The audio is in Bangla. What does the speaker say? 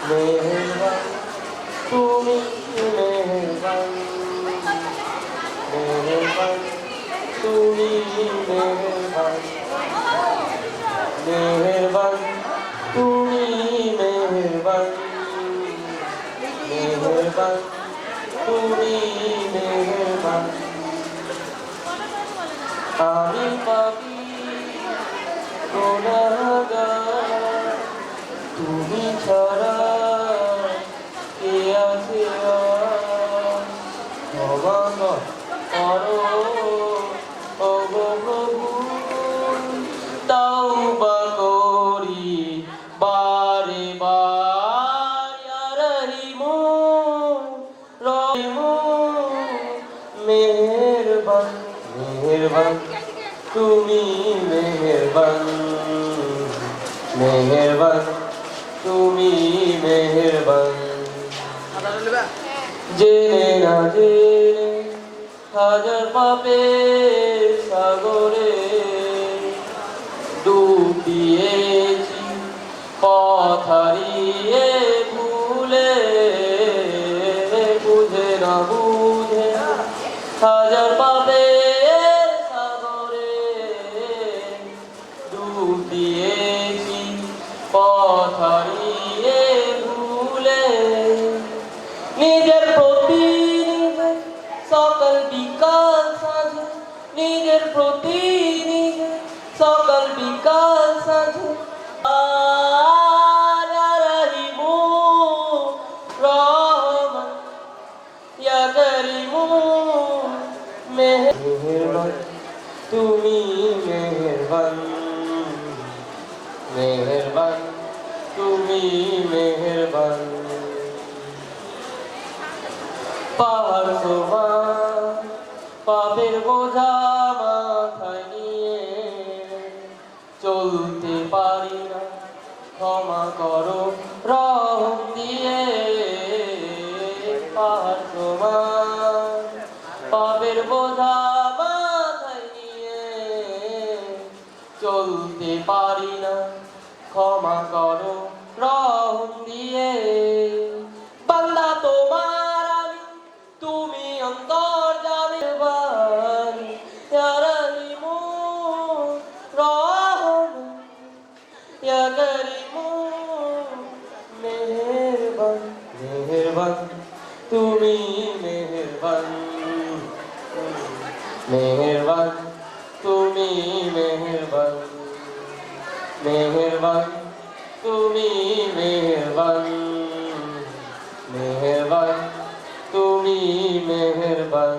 মেহেরবান তুমি মেহেরবান, মেহেরবান তুমি মেহেরবান, মেহেরবান তুমি মেহেরবান, মেহেরবান তুমি মেহেরবান। আমি পাপী গুনাহগার, তুমি ছাড়া কে আছে আর? ক্ষমা করো ওগো প্রভু, তাওবা করি বারে বার। ইয়া রহিমু রহিমু মেহেরবান, মেহেরবান তুমি মেহেরবান, মেহেরবান তুমি মেহেরবান। জেনে না জেনে হাজার পাপের সাগরে ডুব দিয়েছি, পথ হারিয়ে ভুলে, বুঝে না বুঝে হাজার পাপের সাগরে ডুব দিয়েছি, পথ হারিয়ে ভুলে। নিজের প্রতি নিজে সকাল বিকাল সাঁঝে, নিজের প্রতি নিজে সকাল বিকাল সাঁঝে রহিমু রহমান, ইয়া করিমু মেহেরবান তুমি মেহেরবান, মেহেরবান তুমি মেহেরবান। পাহাড় সমান পাপের বোঝা মাথায় নিয়ে চলতে পারি না, ক্ষমা করো রহম দিয়ে। পাহাড় সমান পাপের বোঝা মাথায় নিয়ে চলতে পারি না, ক্ষমা করো রহম দিয়ে। বান্দা তোমার আমি, তুমি অন্তর্যামীবান, ইয়া রহিমু রহমান, ইয়া করিমু মেহেরবান, মেহেরবান তুমি মেহেরবান, মেহেরবান তুমি মেহেরবান, মেহেরবান তুমি মেহেরবান, মেহেরবান তুমি মেহেরবান।